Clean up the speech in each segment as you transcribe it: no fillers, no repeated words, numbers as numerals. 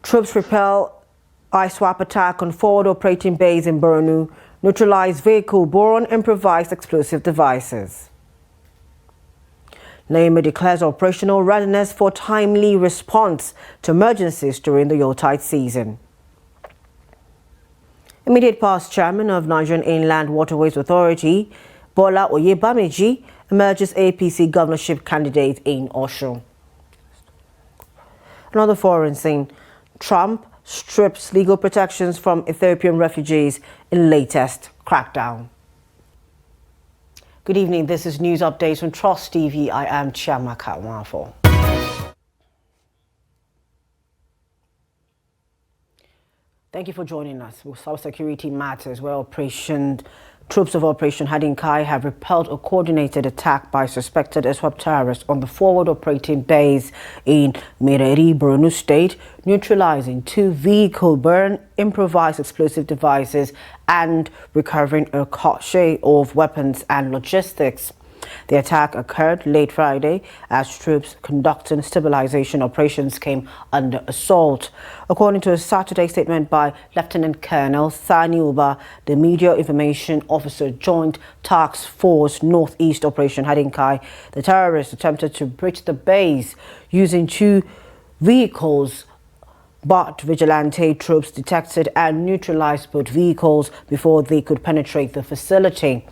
Troops repel ISWAP attack on forward operating base in Borno, neutralize vehicle borne improvised explosive devices. NIMA declares operational readiness for timely response to emergencies during the Yuletide season. Immediate past chairman of Nigerian Inland Waterways Authority, Bola Oyebamiji, emerges APC governorship candidate in Osun. Another foreign scene, Trump strips legal protections from Ethiopian refugees in latest crackdown. Good evening, this is news updates from Trust TV. I am Chiamaka Nwafo. Thank you for joining us. We'll start security matters where troops of Operation Hadinkai have repelled a coordinated attack by suspected ISWAP terrorists on the forward operating base in Mairari, Borno State, neutralizing 2 vehicle-borne improvised explosive devices and recovering a cache of weapons and logistics. The attack occurred late Friday as troops conducting stabilization operations came under assault. According to a Saturday statement by Lieutenant Colonel Sani Uba, the Media Information Officer Joint Task Force Northeast Operation Hadinkai, the terrorists attempted to breach the base using 2 vehicles, but vigilante troops detected and neutralized both vehicles before they could penetrate the facility.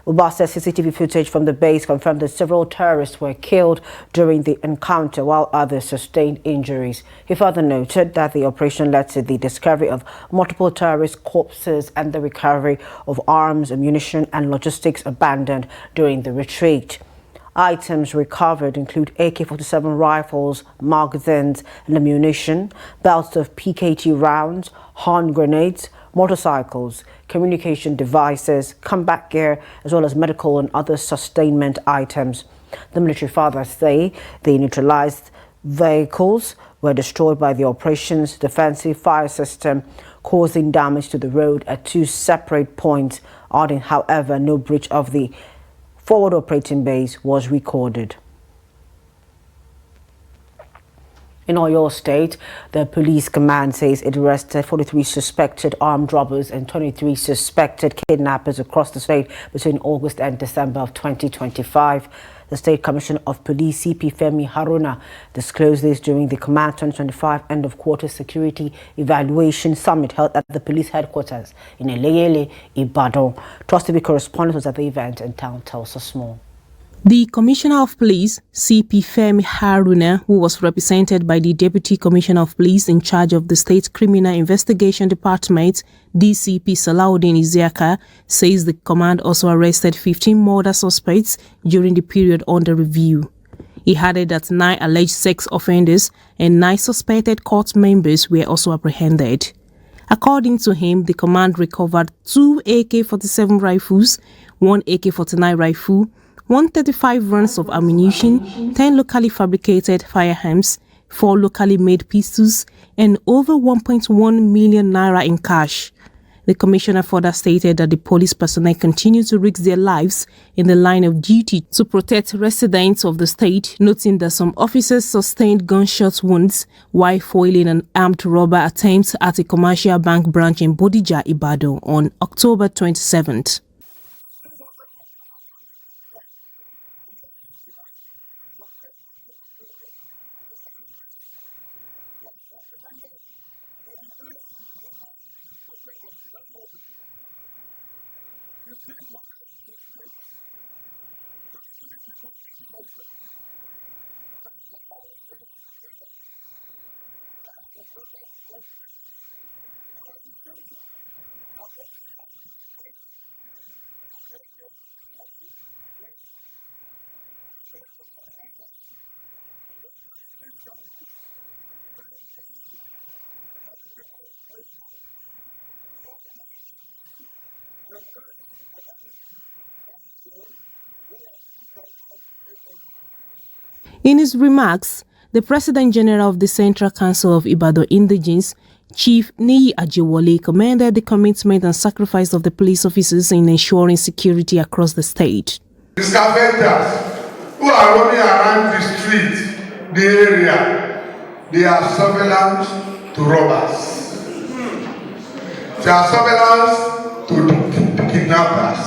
Uba says CCTV footage from the base confirmed that several terrorists were killed during the encounter while others sustained injuries. He further noted that the operation led to the discovery of multiple terrorist corpses and the recovery of arms, ammunition and logistics abandoned during the retreat. Items recovered include AK-47 rifles, magazines and ammunition, belts of PKT rounds, hand grenades, motorcycles, communication devices, combat gear, as well as medical and other sustainment items. The military fathers say the neutralized vehicles were destroyed by the operation's defensive fire system, causing damage to the road at 2 separate points, adding, however, no breach of the forward operating base was recorded. In Oyo State, the police command says it arrested 43 suspected armed robbers and 23 suspected kidnappers across the state between August and December of 2025. The State Commissioner of Police, CP Femi Haruna, disclosed this during the Command 2025 end-of-quarter security evaluation summit held at the police headquarters in Eleyele, Ibadan. Trust TV correspondent was at the event and town tells us more. The Commissioner of Police, CP Femi Haruna, who was represented by the Deputy Commissioner of Police in charge of the State Criminal Investigation Department, DCP Salahuddin Isiaka, says the command also arrested 15 murder suspects during the period under review. He added that 9 alleged sex offenders and 9 suspected court members were also apprehended. According to him, the command recovered 2 AK-47 rifles, 1 AK-49 rifle, 135 rounds of ammunition, 10 locally fabricated firearms, 4 locally made pistols, and over 1.1 million naira in cash. The commissioner further stated that the police personnel continue to risk their lives in the line of duty to protect residents of the state, noting that some officers sustained gunshot wounds while foiling an armed robber attempt at a commercial bank branch in Bodija, Ibadan on October 27th. In his remarks, the President General of the Central Council of Ibadan Indigenes, Chief Niyi Ajewole, commended the commitment and sacrifice of the police officers in ensuring security across the state. The scavengers who are running around the street, the area, they are surveillance, to robbers. Their surveillance to kidnappers.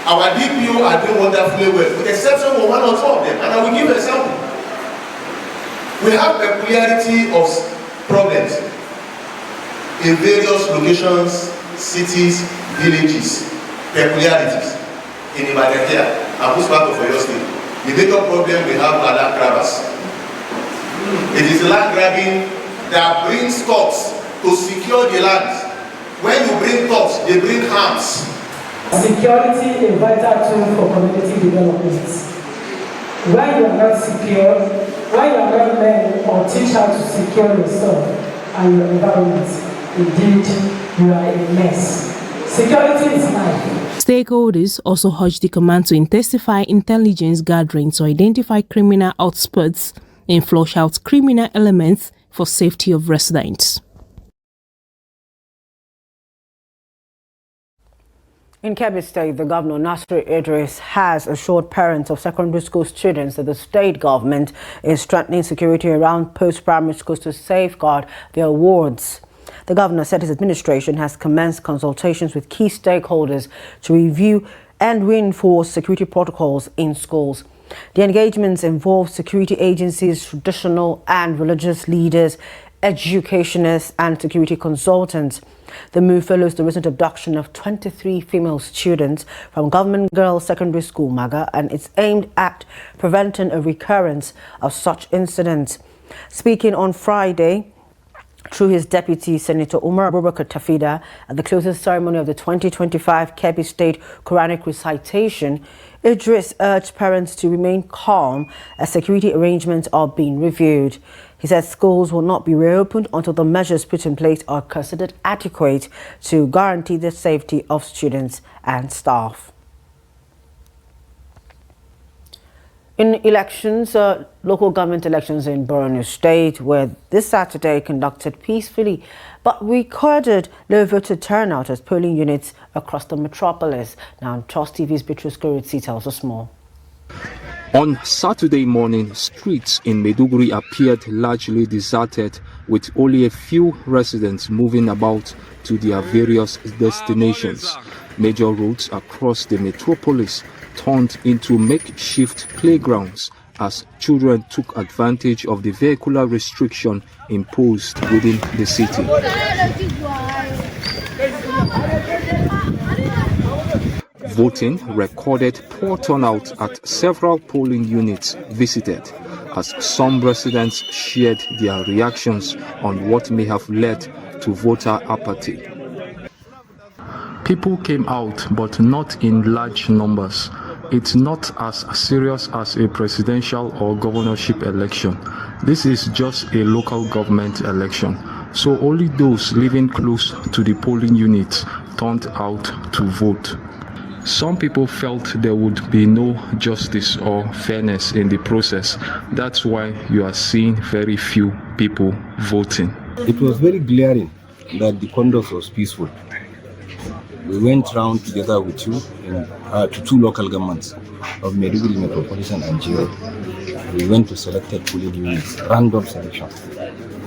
Our DPO are doing wonderfully well, with the exception of one or two of them, and I will give an example. We have peculiarity of problems in various locations, cities, villages, peculiarities. In Ibadan here, and who's part of your state. The major problem we have are land grabbers. It is land grabbing that brings thugs to secure the land. When you bring thugs, they bring arms. Security is a vital tool for community development. When you are not secure, when you are not learning or teach how to secure yourself and your environment, indeed, you are a mess. Security is life. Stakeholders also urged the command to intensify intelligence gathering to identify criminal hotspots and flush out criminal elements for safety of residents. In Kebbi State, the governor, Nasir Idris, has assured parents of secondary school students that the state government is strengthening security around post-primary schools to safeguard their wards. The governor said his administration has commenced consultations with key stakeholders to review and reinforce security protocols in schools. The engagements involve security agencies, traditional and religious leaders, educationists and security consultants. The move follows the recent abduction of 23 female students from Government Girls Secondary School, Maga, and it's aimed at preventing a recurrence of such incidents. Speaking on Friday through his deputy, Senator Umar Abubakar Tafida, at the closing ceremony of the 2025 Kebbi State Quranic recitation, Idris urged parents to remain calm as security arrangements are being reviewed. He said schools will not be reopened until the measures put in place are considered adequate to guarantee the safety of students and staff. In elections, local government elections in Borno State were this Saturday conducted peacefully but recorded low voter turnout as polling units across the metropolis. Now, Trust TV's Beatrice Goritsi tells us more. On Saturday morning, streets in Maiduguri appeared largely deserted, with only a few residents moving about to their various destinations. Major roads across the metropolis turned into makeshift playgrounds as children took advantage of the vehicular restriction imposed within the city. Voting recorded poor turnout at several polling units visited, as some residents shared their reactions on what may have led to voter apathy. People came out, but not in large numbers. It's not as serious as a presidential or governorship election. This is just a local government election. So only those living close to the polling units turned out to vote. Some people felt there would be no justice or fairness in the process. That's why you are seeing very few people voting. It was very glaring that the conduct was peaceful. We went round together with you to two local governments of Maiduguri Metropolitan and Jiro. We went to selected polling units, random selection.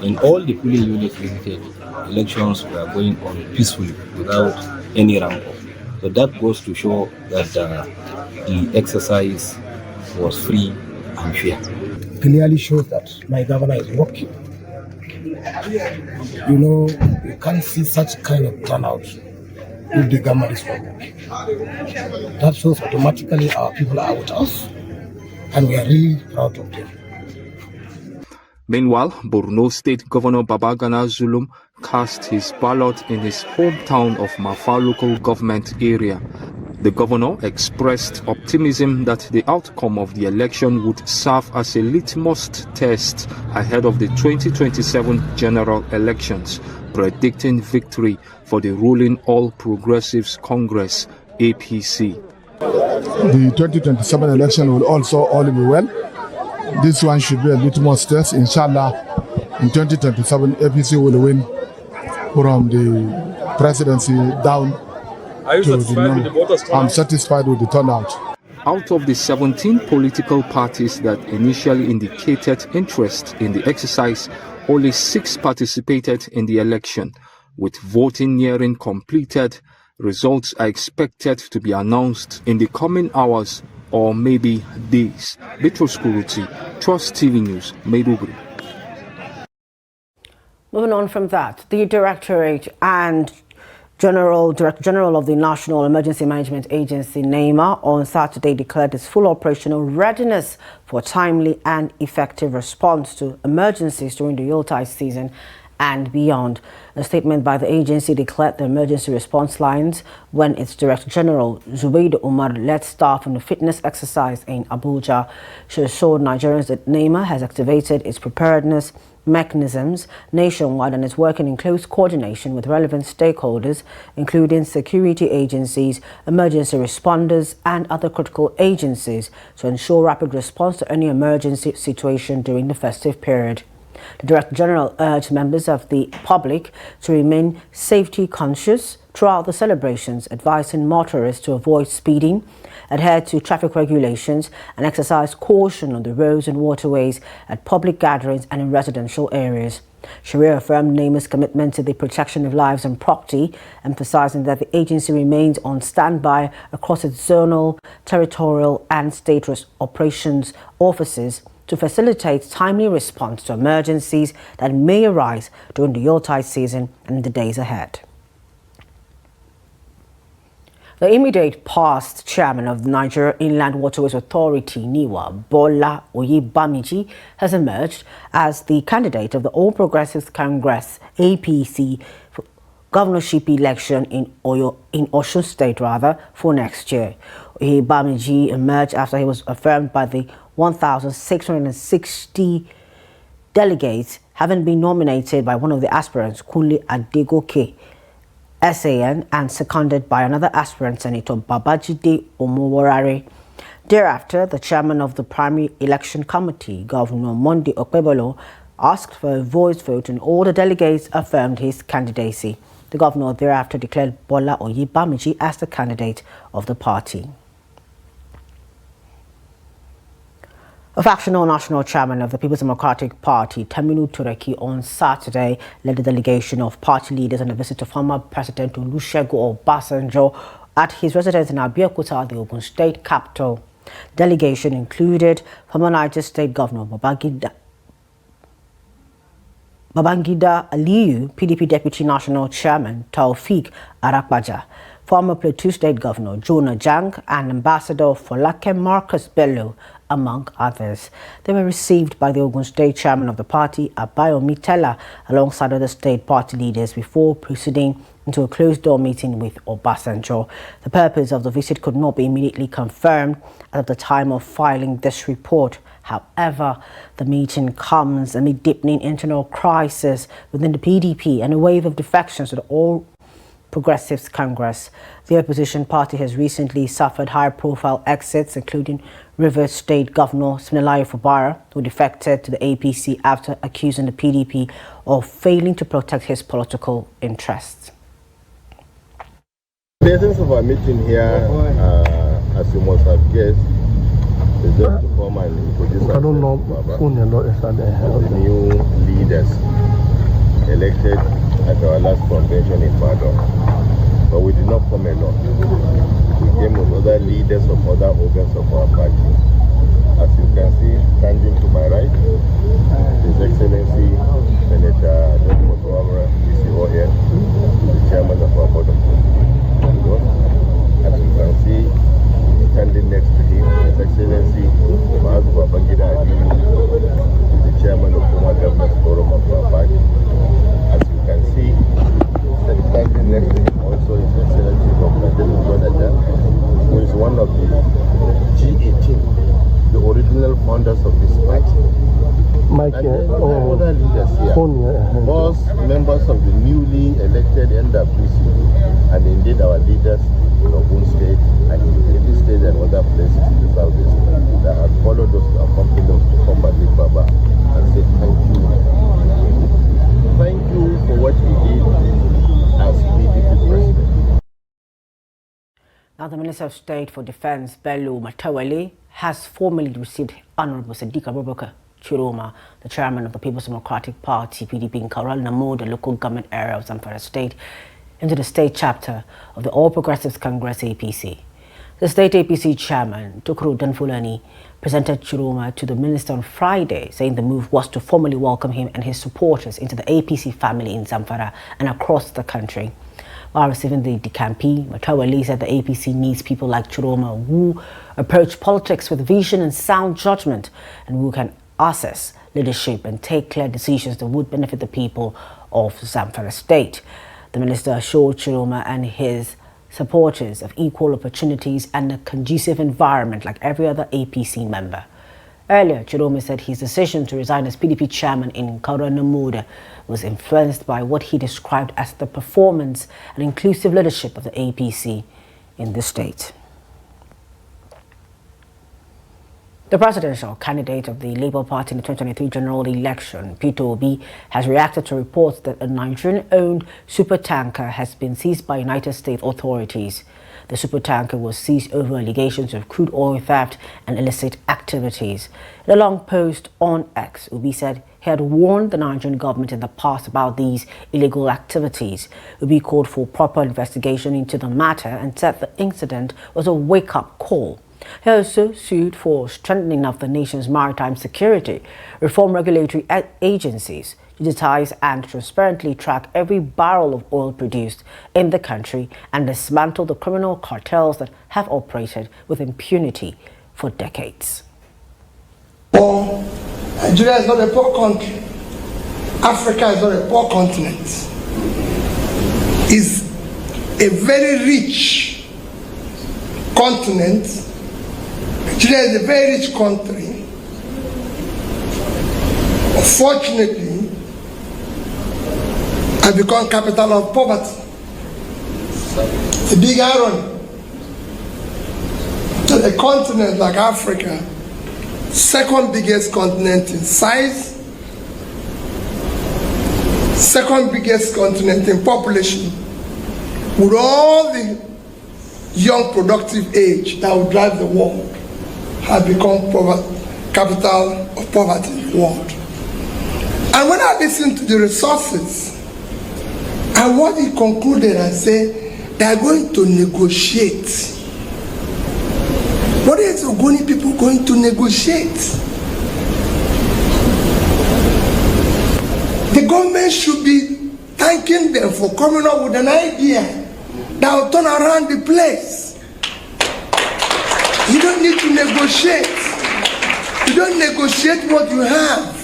In all the polling units visited, elections were going on peacefully without any ramp-up. So that goes to show that the exercise was free and fair. Clearly shows that my governor is working. You know, you can't see such kind of turnout if the government is working. That shows automatically our people are with us, and we are really proud of them. Meanwhile, Borno State Governor Babagana Zulum cast his ballot in his hometown of Mafa local government area. The governor expressed optimism that the outcome of the election would serve as a litmus test ahead of the 2027 general elections, predicting victory for the ruling All Progressives Congress, APC. The 2027 election will also all be well. This one should be a litmus test. Inshallah, in 2027, APC will win from the presidency down. Are you satisfied with the voters' turnout? I'm satisfied with the turnout. out of the 17 political parties that initially indicated interest in the exercise, only 6 participated in the election. With voting nearing completed, results are expected to be announced in the coming hours or maybe days. Beatrice Kuruti, Trust TV News, Mairari. Moving on from that, the Directorate and Director General of the National Emergency Management Agency, NEMA, on Saturday declared its full operational readiness for timely and effective response to emergencies during the Yuletide season and beyond. A statement by the agency declared the emergency response lines when its Director General, Zubaida Umar, led staff on a fitness exercise in Abuja. She assured Nigerians that NEMA has activated its preparedness mechanisms nationwide and is working in close coordination with relevant stakeholders, including security agencies, emergency responders, and other critical agencies, to ensure rapid response to any emergency situation during the festive period. The Director General urged members of the public to remain safety conscious throughout the celebrations, advising motorists to avoid speeding, adhere to traffic regulations, and exercise caution on the roads and waterways at public gatherings and in residential areas. She reaffirmed NEMA's commitment to the protection of lives and property, emphasizing that the agency remains on standby across its zonal, territorial, and state operations offices to facilitate timely response to emergencies that may arise during the Yuletide season and in the days ahead. The immediate past chairman of the Nigeria Inland Waterways Authority, NIWA, Bola Oyebamiji, has emerged as the candidate of the All Progressives Congress APC governorship election in Osun State for next year. Oyebamiji emerged after he was affirmed by the 1,660 delegates, having been nominated by one of the aspirants, Kunle Adegoke, SAN, and seconded by another aspirant, Senator Babajide Omoworare. Thereafter, the chairman of the primary election committee, Governor Monday Okpebolo, asked for a voice vote and all the delegates affirmed his candidacy. The governor thereafter declared Bola Oyebamiji as the candidate of the party. A factional national chairman of the People's Democratic Party, Teminu Tureki, on Saturday led a delegation of party leaders on a visit to former President Olusegun Obasanjo at his residence in Abeokuta, the Ogun State capital. The delegation included former Niger State Governor Babangida Aliyu, PDP Deputy National Chairman Taofeek Arakbaja, former Plateau State Governor Jonah Jang, and Ambassador Folake Marcus Bello, among others. They were received by the Ogun State Chairman of the party, Abayomi Tella, alongside other state party leaders before proceeding into a closed-door meeting with Obasanjo. The purpose of the visit could not be immediately confirmed at the time of filing this report. However, the meeting comes amid deepening internal crisis within the PDP and a wave of defections to the All Progressives Congress. The opposition party has recently suffered high-profile exits, including Rivers State Governor Siminalayi Fubara, who defected to the APC after accusing the PDP of failing to protect his political interests. The essence of our meeting here, as you must have guessed, is just to come and introduce the new leaders elected at our last convention in Badon. But we did not come alone. We came with other leaders of other organs of our party. As you can see, standing to my right, His Excellency Senator Dr. Motoamara DCON, the chairman of our board of trustees. As you can see, standing next to him, His Excellency Babangida Aliyu, the chairman of Former Governors Forum of our party. As you can see, standing next to him also His Excellency Dr. Jonah Jang, who is one of the G18, the original founders of this party. And other leaders here, both members of the newly elected NWC, and indeed our leaders in Ogun State and in Kebbi State and other places in the southeast that have followed us to accompany us to come back with Baba and say thank you. Thank you for what he did as PDP president. Now, the Minister of State for Defense, Bello Matawale, has formally received Honorable Sadiq Abubakar Chiroma, the chairman of the People's Democratic Party, PDP, in Namo, the local government area of Zamfara State, into the state chapter of the All Progressives Congress APC. The state APC chairman, Tukuru Danfulani, presented Chiroma to the minister on Friday, saying the move was to formally welcome him and his supporters into the APC family in Zamfara and across the country. While receiving the Dikampi, Matawale said the APC needs people like Chiroma who approach politics with vision and sound judgment and who can assess leadership and take clear decisions that would benefit the people of Zamfara State. The minister assured Chiroma and his supporters of equal opportunities and a conducive environment like every other APC member. Earlier, Chiroma said his decision to resign as PDP chairman in Namo was influenced by what he described as the performance and inclusive leadership of the APC in the state. The presidential candidate of the Labour Party in the 2023 general election, Peter Obi, has reacted to reports that a Nigerian-owned supertanker has been seized by United States authorities. The supertanker was seized over allegations of crude oil theft and illicit activities. In a long post on X, Obi said he had warned the Nigerian government in the past about these illegal activities. Obi called for proper investigation into the matter and said the incident was a wake-up call. He also sued for strengthening of the nation's maritime security, reform regulatory agencies, digitize and transparently track every barrel of oil produced in the country, and dismantle the criminal cartels that have operated with impunity for decades. Oh, Nigeria is not a poor country. Africa is not a poor continent. It's a very rich continent. Nigeria is a very rich country. Unfortunately, has become capital of poverty. It's a big irony that a continent like Africa, second biggest continent in size, second biggest continent in population, with all the young productive age that will drive the world, has become capital of poverty in the world. And when I listen to the resources and what he concluded and said, they are going to negotiate. What is the Ogoni people going to negotiate? The government should be thanking them for coming up with an idea that will turn around the place. You don't need to negotiate. You don't negotiate what you have.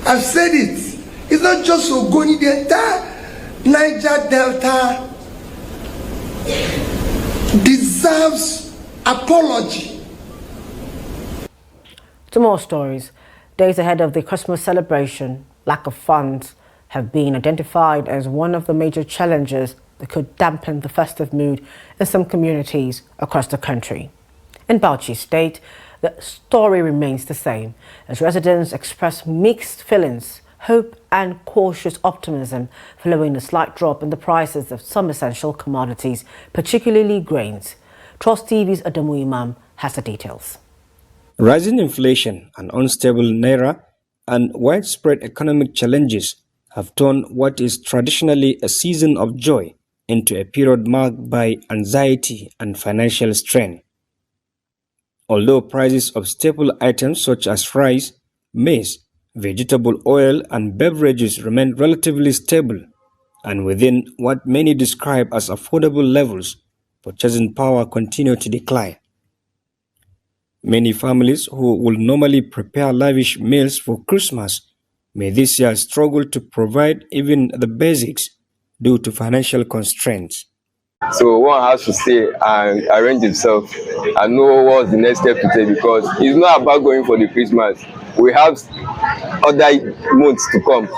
I've said it. It's not just Ogoni, the entire Niger Delta deserves apology. Two more stories. Days ahead of the Christmas celebration, lack of funds have been identified as one of the major challenges that could dampen the festive mood in some communities across the country. In Bauchi State, the story remains the same as residents express mixed feelings, hope and cautious optimism following a slight drop in the prices of some essential commodities, particularly grains. Trust TV's Adamu Imam has the details. Rising inflation, an unstable naira, and widespread economic challenges have turned what is traditionally a season of joy into a period marked by anxiety and financial strain. Although prices of staple items such as rice, maize, vegetable oil and beverages remain relatively stable and within what many describe as affordable levels, purchasing power continues to decline. Many families who will normally prepare lavish meals for Christmas may this year struggle to provide even the basics due to financial constraints. So one has to stay and arrange himself and know what's the next step to take, because it's not about going for the Christmas. We have other months to come.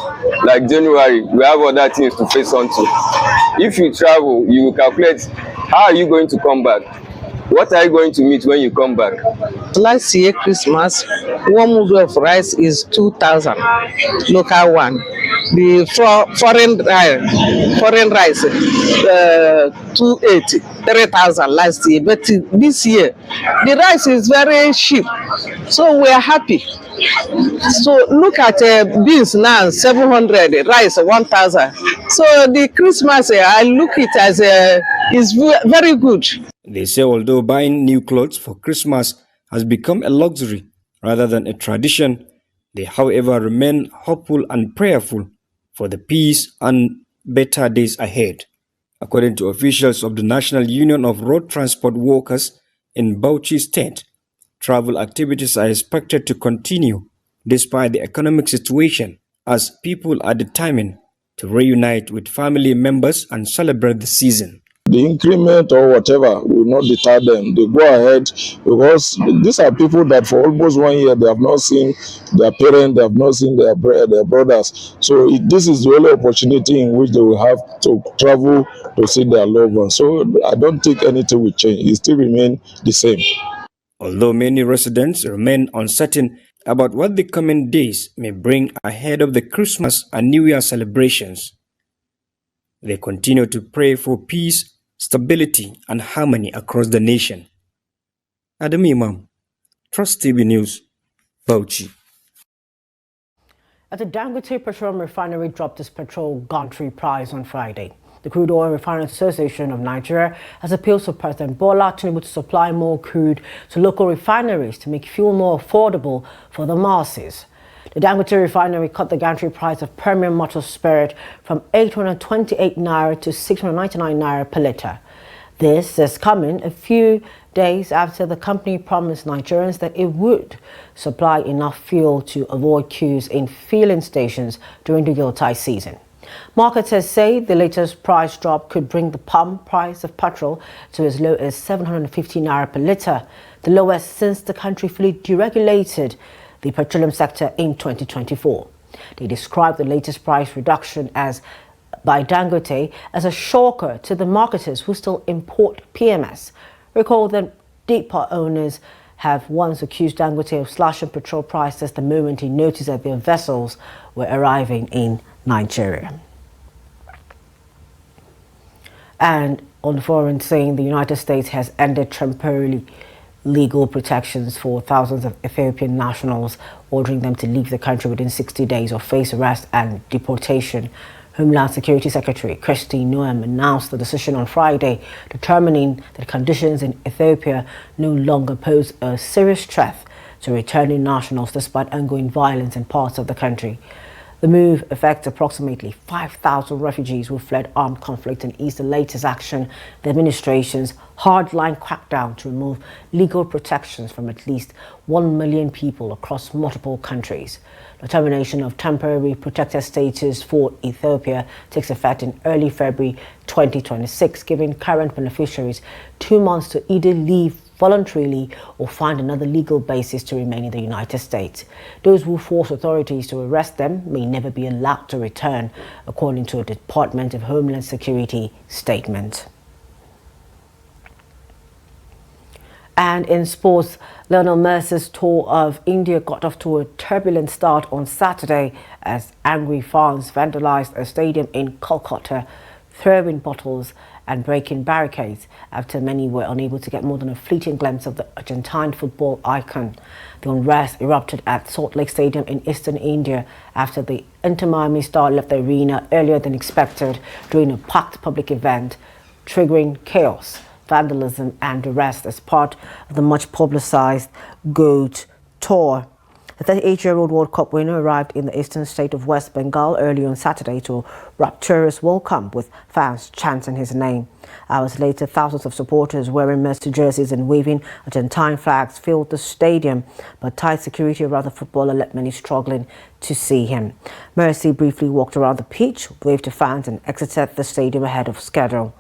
Like January, we have other things to face on to. If you travel, you will calculate how are you going to come back? What are you going to meet when you come back? Last year Christmas, one movie of rice is 2,000, local one. The foreign rice, 280. 3,000 last year, but this year the rice is very cheap, so we are happy. So look at beans now, 700, rice 1,000. So the Christmas, I look it as is very good. They say although buying new clothes for Christmas has become a luxury rather than a tradition, they however remain hopeful and prayerful for the peace and better days ahead. According to officials of the National Union of Road Transport Workers in Bauchi State, travel activities are expected to continue despite the economic situation, as people are determined to reunite with family members and celebrate the season. The increment or whatever will not deter them. They go ahead because these are people that for almost 1 year they have not seen their parents, they have not seen their brothers. So this is the only opportunity in which they will have to travel to see their loved ones. So I don't think anything will change. It still remain the same. Although many residents remain uncertain about what the coming days may bring ahead of the Christmas and New Year celebrations, they continue to pray for peace, stability, and harmony across the nation. Adam Imam, Trust TV News, Bauchi. At the Dangote Petroleum Refinery dropped its petrol gantry price on Friday. The Crude Oil Refiners Association of Nigeria has appealed to President Bola Tinubu to supply more crude to local refineries to make fuel more affordable for the masses. The Dangote Refinery cut the gantry price of premium motor spirit from 828 naira to 699 naira per litre. This is coming a few days after the company promised Nigerians that it would supply enough fuel to avoid queues in filling stations during the Yuletide season. Marketers say the latest price drop could bring the pump price of petrol to as low as 750 naira per litre, the lowest since the country fully deregulated the petroleum sector in 2024. They described the latest price reduction by Dangote as a shocker to the marketers who still import PMS. Recall that depot owners have once accused Dangote of slashing petrol prices the moment he noticed that their vessels were arriving in Nigeria. And on the foreign scene, the United States has ended temporarily legal protections for thousands of Ethiopian nationals, ordering them to leave the country within 60 days or face arrest and deportation. Homeland Security Secretary Kristi Noem announced the decision on Friday, determining that conditions in Ethiopia no longer pose a serious threat to returning nationals despite ongoing violence in parts of the country. The move affects approximately 5,000 refugees who fled armed conflict and is the latest action, the administration's hardline crackdown to remove legal protections from at least 1 million people across multiple countries. The termination of temporary protected status for Ethiopia takes effect in early February 2026, giving current beneficiaries 2 months to either leave voluntarily or find another legal basis to remain in the United States. Those who force authorities to arrest them may never be allowed to return, according to a Department of Homeland Security statement. And in sports, Lionel Messi's tour of India got off to a turbulent start on Saturday as angry fans vandalized a stadium in Kolkata, throwing bottles and breaking barricades after many were unable to get more than a fleeting glimpse of the Argentine football icon. The unrest erupted at Salt Lake Stadium in eastern India after the Inter Miami star left the arena earlier than expected during a packed public event, triggering chaos, vandalism and arrest as part of the much publicized GOAT tour. The 38-year-old World Cup winner arrived in the eastern state of West Bengal early on Saturday to a rapturous welcome with fans chanting his name. Hours later, thousands of supporters wearing Messi jerseys and waving Argentine flags filled the stadium, but tight security around the footballer left many struggling to see him. Messi briefly walked around the pitch, waved to fans and exited the stadium ahead of schedule.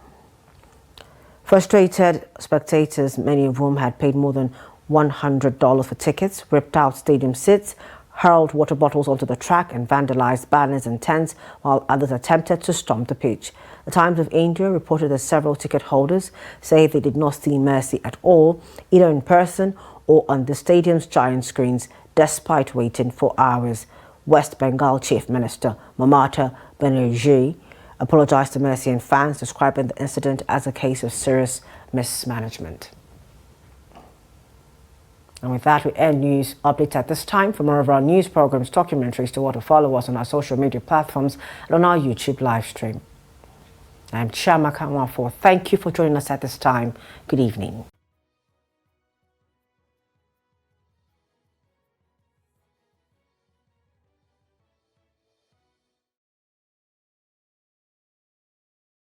Frustrated spectators, many of whom had paid more than $100 for tickets, ripped out stadium seats, hurled water bottles onto the track and vandalized banners and tents, while others attempted to storm the pitch. The Times of India reported that several ticket holders say they did not see Messi at all, either in person or on the stadium's giant screens, despite waiting for hours. West Bengal Chief Minister Mamata Banerjee apologized to Mercy and fans, describing the incident as a case of serious mismanagement. And with that, we end news updates at this time. For more of our news programs, documentaries, to follow us on our social media platforms and on our YouTube live stream. I'm Chiamaka Nwafo. Thank you for joining us at this time. Good evening.